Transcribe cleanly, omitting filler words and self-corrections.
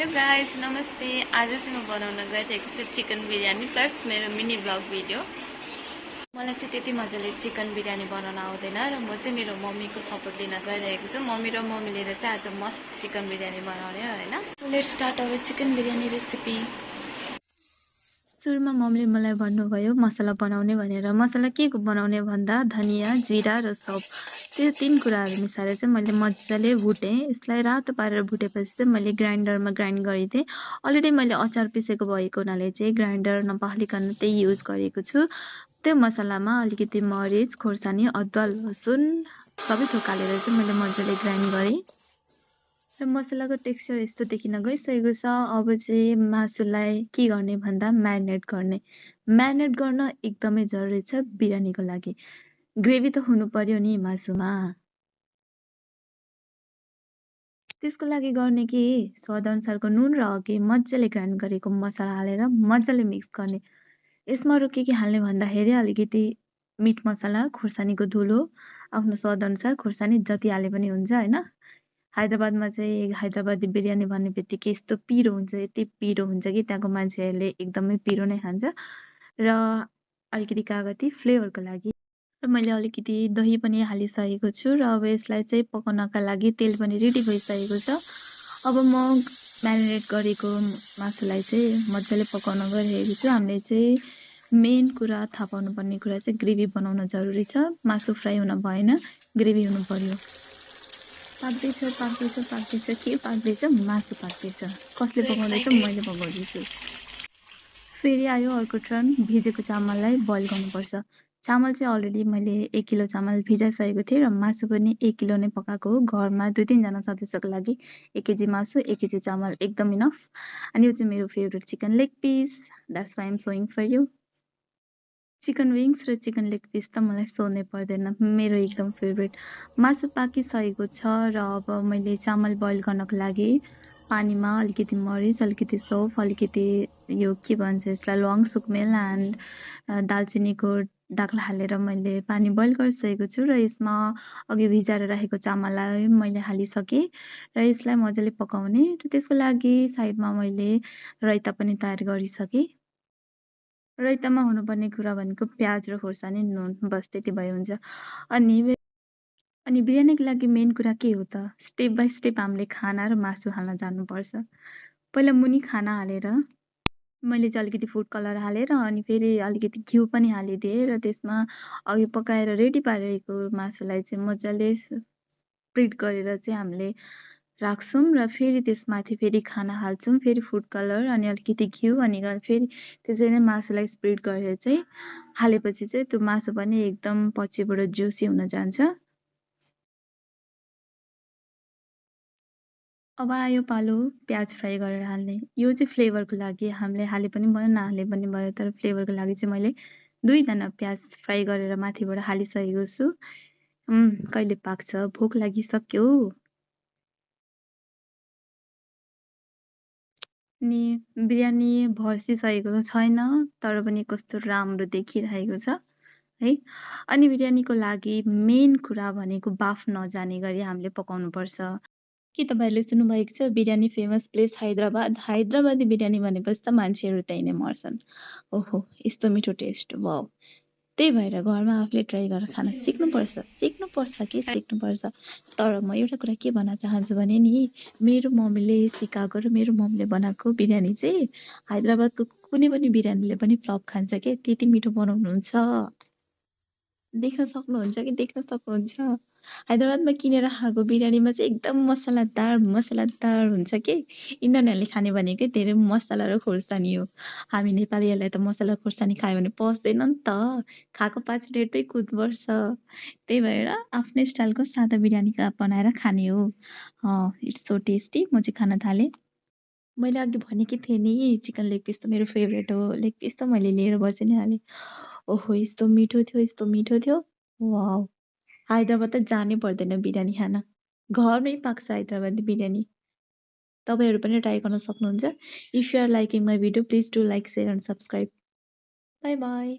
Hello guys, नमस्ते। आज चाहिँ म बनाउन गइरहेको छु चिकन बिरयानी प्लस मेरो मिनी ब्लग भिडियो। मलाई चाहिँ त्यति मजाले चिकन बिरयानी बनाउन आउँदैन र म चाहिँ मेरो मम्मीको सपोर्ट लिन गइरहेको छु। मम्मी र म मिलेर चाहिँ आज मस्त चिकन बिरयानी बनाउने हैन। So let's start our chicken biryani recipe. सुरुमा मम्मीले मलाई भन्नुभयो मसला बनाउने भनेर। मसला के बनाउने भन्दा धनिया, जिरा र सौंफ, त्यो 3 कुराहरू मिसाएर चाहिँ मैले मजाले भुटेँ। यसलाई रातो पारेर भुटेपछि चाहिँ मैले ग्राइन्डरमा ग्राइन्ड गरिदिएँ। अलरेडी मैले अचार पिसेको भएको हुनाले चाहिँ ग्राइन्डर नपालिकन त्यही युज गरेको छु। त्यो मसलामा अलिकति मरिच, खोर्सानी, अदुवा, लसुन सबै थोक हालेर चाहिँ मैले मजाले ग्राइन्ड गरेँ र मसलाको टेक्सचर यस्तो देखिन गइसकेको छ। अब चाहिँ मासुलाई के गर्ने भन्दा म्यारिनेट गर्ने। म्यारिनेट गर्न एकदमै जरुरी छ बिरयानीको लागि। ग्रेभी त हुनु पर्यो नि मासुमा। त्यसको लागि गर्ने के स्वादअनुसारको नुन र अघि मजाले ग्राइन्ड गरेको मसला हालेर मजाले मिक्स गर्ने। यसमा अरू के हाल्ने भन्दाखेरि अलिकति मिट मसला, खोर्सानीको धुलो, आफ्नो स्वादअनुसार खोर्सानी जति हाले पनि हुन्छ हैन। हैदराबादमा चाहिँ हैदराबादी बिरयानी भन्ने बित्तिकै यस्तो पिरो हुन्छ, यति पिरो हुन्छ कि त्यहाँको मान्छेहरूले एकदमै पिरो नै खान्छ। र अलिकति कागती फ्लेभरको लागि र मैले अलिकति दही पनि हालिसकेको छु र अब यसलाई चाहिँ पकाउनका लागि तेल पनि रेडी भइसकेको छ। अब म म्यारिनेट गरेको मासुलाई चाहिँ मजाले पकाउन गइरहेको छु। हामीले चाहिँ मेन कुरा थाहा पाउनुपर्ने कुरा चाहिँ ग्रेभी बनाउन जरुरी छ। मासु फ्राई हुन भएन, ग्रेभी हुनु पर्यो। पाक्दैछ के पाक्दैछ? मासु पाक्दैछ। कसले पकाउँदैछ? मैले पकाउँदैछु। फेरि आयो अर्को टर्न, भिजेको चामललाई बोइल गर्नुपर्छ। चामल चाहिँ अलरेडी मैले 1 किलो चामल भिजाइसकेको थिएँ र मासु पनि 1 किलो नै पकाएको हो। घरमा 2-3 जना सदस्यको लागि 1 केजी मासु, 1 केजी चामल एकदम इनफ। अनि यो चाहिँ मेरो favourite chicken leg piece, that's why I am showing for you. Chicken wings र चिकन लेग पिस त मलाई सोध्नै पर्दैन, मेरो एकदम फेभरेट। मासु पाकिसकेको छ र अब मैले चामल बोइल गर्नको लागि पानीमा अलिकति मरिच, अलिकति सौंफ, अलिकति यो के भन्छ यसलाई ल्वाङ, सुकमेल एन्ड दालचिनीको डाक्ला हालेर मैले पानी बोइल गरिसकेको छु र यसमा अघि भिजाएर राखेको चामललाई मैले हालिसकेँ र यसलाई मजाले पकाउने र त्यसको लागि साइडमा मैले राइता पनि तयार गरिसकेँ। राइतामा हुनुपर्ने कुरा भनेको प्याज र खोर्सानी, नुन, बस त्यति भए हुन्छ। अनि बिरयानीको लागि मेन कुरा के हो त? स्टेप बाई स्टेप हामीले खाना र मासु हाल्न जान्नुपर्छ। पहिला मुनि खाना हालेर मैले चाहिँ अलिकति फुड कलर हालेर अनि फेरि अलिकति घिउ पनि हालिदिएँ र त्यसमा अघि पकाएर रेडी पारेको मासुलाई चाहिँ मजाले स्प्रेड गरेर चाहिँ हामीले राख्छौँ र फेरि त्यसमाथि फेरि खाना हाल्छौँ, फेरि फुड कलर अनि अलिकति घिउ अनि फेरि त्यसरी नै मासुलाई स्प्रेड गरेर चाहिँ हालेपछि चाहिँ त्यो मासु पनि एकदम पछिबाट जुसी हुन जान्छ। अब आयो पालो प्याज फ्राई गरेर हाल्ने। यो चाहिँ फ्लेभरको लागि हामीले हाले पनि भयो, नहाले पनि भयो, तर फ्लेभरको लागि चाहिँ मैले 2 दाना प्याज फ्राई गरेर माथिबाट हालिसकेको छु। कहिले पाक्छ? भोक लागिसक्यो। अनि बिरयानी भर्सिसकेको त छैन, तर पनि कस्तो राम्रो देखिरहेको छ है। अनि बिरयानीको लागि मेन कुरा भनेको बाफ नजाने गरी हामीले पकाउनुपर्छ। के तपाईँहरूले सुन्नुभएको छ बिरयानी फेमस प्लेस हैदराबाद? हैदराबादी बिरयानी भनेपछि त मान्छेहरू त्यही नै मर्छन्। ओहो, यस्तो मिठो टेस्ट, वाउ! त्यही भएर घरमा आफूले ट्राई गरेर खान सिक्नुपर्छ। तर म एउटा कुरा के भन्न चाहन्छु भने नि, मेरो मम्मीले सिकाएको र मेरो मम्मीले बनाएको बिरयानी चाहिँ हैदराबादको कुनै पनि बिरयानीले पनि फ्लप खान्छ के, त्यति मिठो बनाउनुहुन्छ। देख्न सक्नुहुन्छ। हैदराबादमा किनेर खाएको बिरयानीमा चाहिँ एकदम मसलादार हुन्छ के। इन्डियनहरूले खाने भनेकै धेरै मसला र खोर्सानी हो। हामी नेपालीहरूलाई त मसला खोर्सानी खायो भने पच्दैन नि त। खाएको 5 मिनटमै कुद्नुपर्छ। त्यही भएर आफ्नै स्टाइलको सादा बिरयानी बनाएर खाने हो। It's so tasty. म चाहिँ खान थालेँ। मैले अघि भनेकी थिएँ नि चिकन लेग पिस त मेरो फेभरेट हो। लेग पिस त मैले लिएर बसी नै हालेँ। ओहो, यस्तो मिठो थियो। वाउ! हैदराबाद त जानै पर्दैन बिरयानी खान। घरमै पाक्छ हैदराबादी बिरयानी। तपाईँहरू पनि ट्राई गर्न सक्नुहुन्छ। If you are liking my video, please do like, share and subscribe. Bye by.